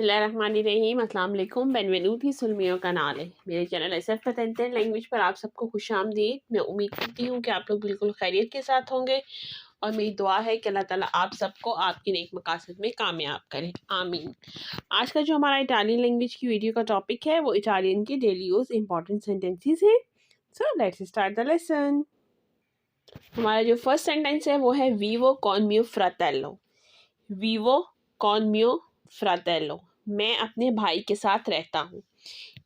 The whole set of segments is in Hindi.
बिस्मिल्लाहिर्रहमानिर्रहीम, अस्सलाम वालेकुम, बेनवेनुti sul mio canale। मेरे चैनल SF पतंते लैंग्वेज पर आप सबको खुशामदीद। मैं उम्मीद करती हूँ कि आप लोग बिल्कुल खैरियत के साथ होंगे और मेरी दुआ है कि अल्लाह ताला आप सबको आपकी नेक मकासद में कामयाब करे, आमीन। आज का जो हमारा इटालियन लैंग्वेज की वीडियो का टॉपिक है वो इटालियन के डेली यूज इंपॉर्टेंट सेंटेंसेस है। So let's start the lesson. हमारा जो फर्स्ट सेंटेंस है वो है विवो कॉन मियो फ्राटेलो। विवो कॉन मियो फ्राटेलो, मैं अपने भाई के साथ रहता हूँ।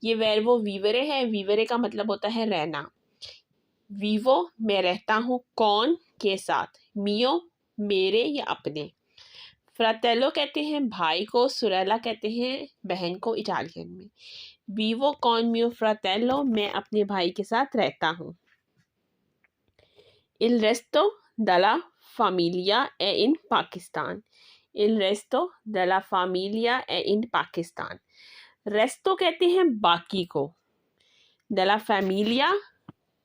ये वर्बो वीवरे है। वीवरे का मतलब होता है रहना। विवो मैं रहता हूँ, कौन के साथ, मियो मेरे या अपने। फ्राटेलो कहते हैं भाई को, सुरेला कहते हैं बहन को इटालियन में। विवो कॉन मियो फ्राटेलो, मैं अपने भाई के साथ रहता हूँ। Il resto della famiglia è in Pakistan। Il resto della famiglia è in Pakistan। रेस्तो कहते हैं बाकी को। दला फैमिलिया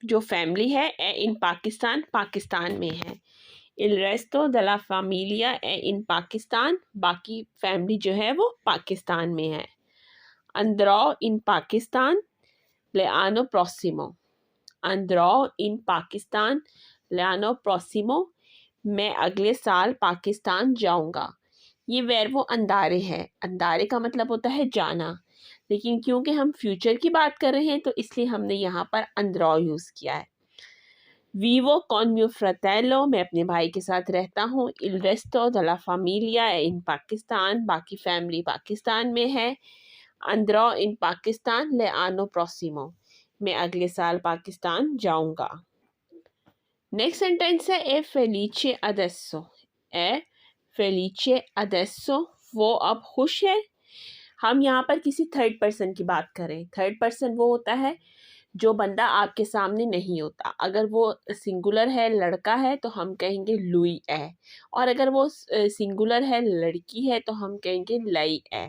जो फैमिली है, ए इन पाकिस्तान पाकिस्तान में है। इल रेस्तो दला फैमिलिया ए इन पाकिस्तान, बाकी फैमिली जो है वो पाकिस्तान में है। अंद्रो इन पाकिस्तान ले आनो प्रोसिमो। अंद्रो इन पाकिस्तान ले आनो प्रोसिमो, मैं अगले साल पाकिस्तान जाऊंगा। ये वर्बो अंदारे है। अंदारे का मतलब होता है जाना, लेकिन क्योंकि हम फ्यूचर की बात कर रहे हैं तो इसलिए हमने यहाँ पर अंदरो यूज़ किया है। विवो कॉन मियो फ्राटेलो, मैं अपने भाई के साथ रहता हूँ। इल रेस्तो दला फैमिलिया इन पाकिस्तान, बाकी फैमिली पाकिस्तान में है। अंदरो इन पाकिस्तान ले आनो प्रोसिमो, मैं अगले साल पाकिस्तान जाऊंगा। नेक्स्ट सेंटेंस है ए फेलिचे अडेसो। ए फेलिचे अडेसो, वो अब खुश है। हम यहाँ पर किसी थर्ड पर्सन की बात करें। थर्ड पर्सन वो होता है जो बंदा आपके सामने नहीं होता। अगर वो सिंगुलर है, लड़का है, तो हम कहेंगे लुई है, और अगर वो सिंगुलर है, लड़की है, तो हम कहेंगे लई है।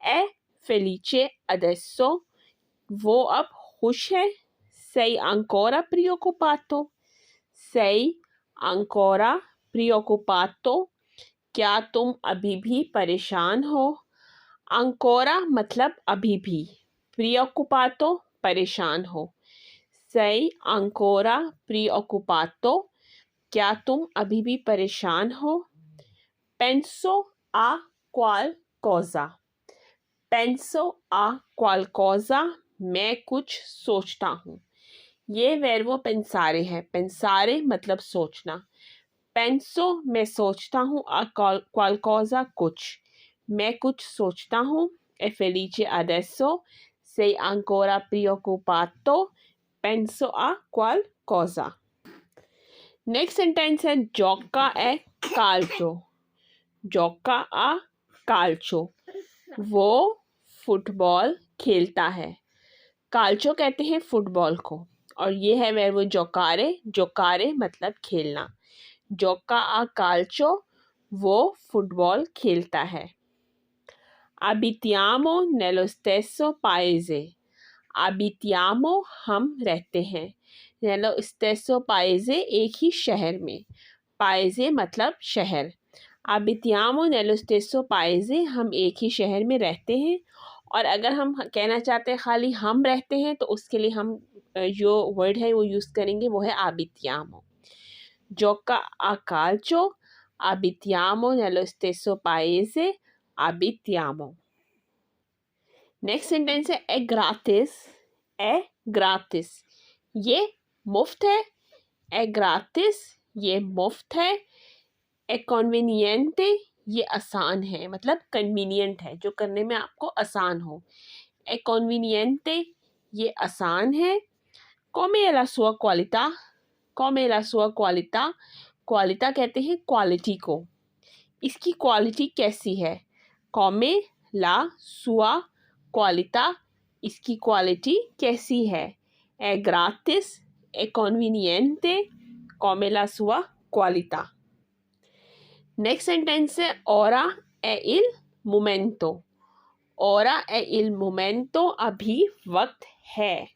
ए फेलिचे अडेसो, वो अब खुश है। sei ancora preoccupato। sei ancora preoccupato, क्या तुम अभी भी परेशान हो। अंकोरा मतलब अभी भी, preoccupato परेशान हो। sei ancora preoccupato, क्या तुम अभी भी परेशान हो। penso a qualcosa। penso a qualcosa, मैं कुछ सोचता हूँ। ये वर्बो पेंसारे है। पेंसारे मतलब सोचना। पेंसो मैं सोचता हूँ, qualcosa कुछ, मैं कुछ सोचता हूँ। E felice adesso, sei ancora preoccupato, penso a qualcosa। Next sentence है gioca è calcio। gioca a calcio, वो फुटबॉल खेलता है। काल्चो कहते हैं फुटबॉल को, और ये है वर्बो जोकारे। जोकारे मतलब खेलना। जोका आ काल्चो, वो फुटबॉल खेलता है। abitiamo nello stesso paese। abitiamo हम रहते हैं। nello stesso paese एक ही शहर में। paese मतलब शहर। abitiamo nello stesso paese, हम एक ही शहर में रहते हैं। और अगर हम कहना चाहते हैं खाली हम रहते हैं, तो उसके लिए हम जो वर्ड है वो यूज़ करेंगे, वो है abitiamo। gioca a calcio, abitiamo nello stesso paese, abitiamo। Next sentence है ए ग्रातिस। ए ग्रातिस, ये मुफ्त है। ए ग्रातिस, ये मुफ्त है। ए कन्वीनियंटे, ये आसान है, मतलब कन्वीनियंट है, जो करने में आपको आसान हो। ए कन्वीनियंटे, ये आसान है। come la sua qualità। come la sua qualità, क्वालिटा कहते हैं क्वालिटी को। इसकी क्वालिटी कैसी है। come la sua qualità, इसकी क्वालिटी कैसी है। è gratis, è conveniente, come la sua qualità। Next sentence है ora è il momento। ora è il momento, अभी वक्त है।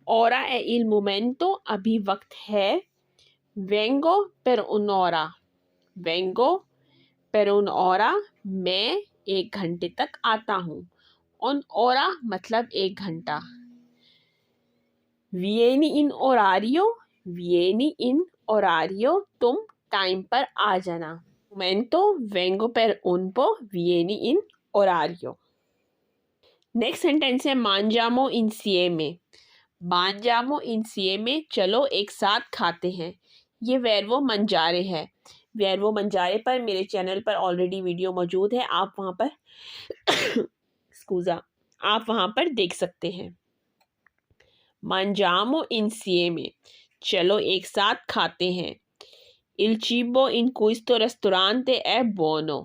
ora è il momento, अभी वक्त है। vengo per un'ora। vengo per un'ora, मैं 1 घंटे तक आता हूँ। ऑन ओरा मतलब 1 घंटा। विएनी इन ओरारियो, विएनी इन ओरारियो, तुम टाइम पर आ जाना। मोमेंटो वेंगो पर उनपो विएनी इन ओरारियो। नेक्स्ट सेंटेंस है मांजामो इंसिएमे। मांजामो इंसिएमे, चलो एक साथ खाते हैं। ये वर्बो मंजारे है। वर्बो मंजारे पर मेरे चैनल पर ऑलरेडी वीडियो मौजूद है, आप वहां पर आप वहां पर देख सकते हैं। mangiamo insieme, चलो एक साथ खाते हैं। Il cibo in questo ristorante è buono.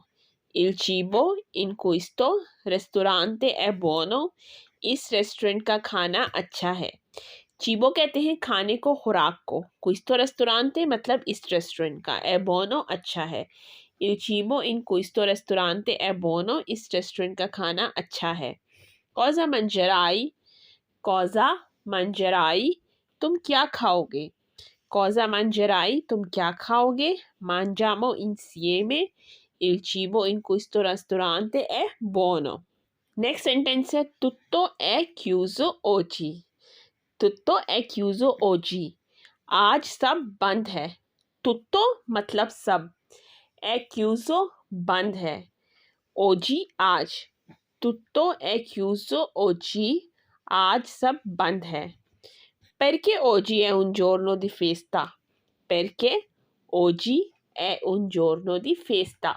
Il cibo in questo ristorante è buono. इस रेस्टोरेंट का खाना अच्छा है। चीबो कहते हैं खाने को, खुराक को। क्विस्तो रेस्टोरेंटे मतलब इस रेस्टोरेंट का। ए बोनो अच्छा है। Il cibo in questo ristorante è buono, इस रेस्टोरेंट का खाना अच्छा है। Cosa mangerai? Cosa mangerai? तुम क्या खाओगे? Cosa mangerai? तुम क्या खाओगे? Mangiamo insieme. Il cibo in questo ristorante è buono. Next sentence है tutto è chiuso oggi. Tutto è chiuso oggi. आज सब बंद है। Tutto मतलब सब। È chiuso बंद है। Oggi आज। Tutto è chiuso oggi. आज सब बंद है। Perché oggi è un giorno di festa? Perché oggi è un giorno di festa?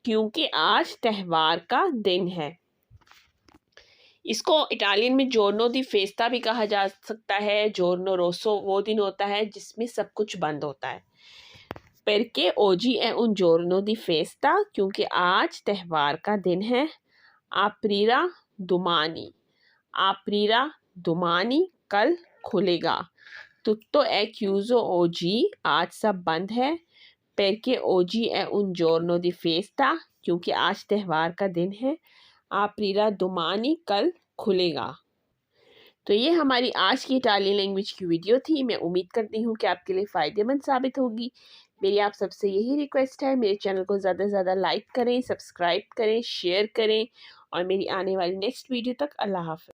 क्योंकि आज त्योहार का दिन है। इसको इटालियन में जोर्नो दी फेस्टा भी कहा जा सकता है। जोर्नो रोसो वो दिन होता है जिसमें सब कुछ बंद होता है। Perché oggi è un giorno di festa? क्योंकि आज त्योहार का दिन है। Aprirà domani. Aprirà domani, कल खुलेगा। Tutto è chiuso oggi, आज सब बंद है। Perché oggi è un giorno di festa? क्योंकि आज त्योहार का दिन है। Aprirà domani, कल खुलेगा। तो ये हमारी आज की इटालियन लैंग्वेज की वीडियो थी। मैं उम्मीद करती हूँ कि आपके लिए फ़ायदेमंद साबित होगी। मेरी आप सबसे यही रिक्वेस्ट है, मेरे चैनल को ज़्यादा से ज़्यादा लाइक करें, सब्सक्राइब करें, शेयर करें और मेरी आने वाली नेक्स्ट वीडियो तक अल्लाह हाफ़िज़।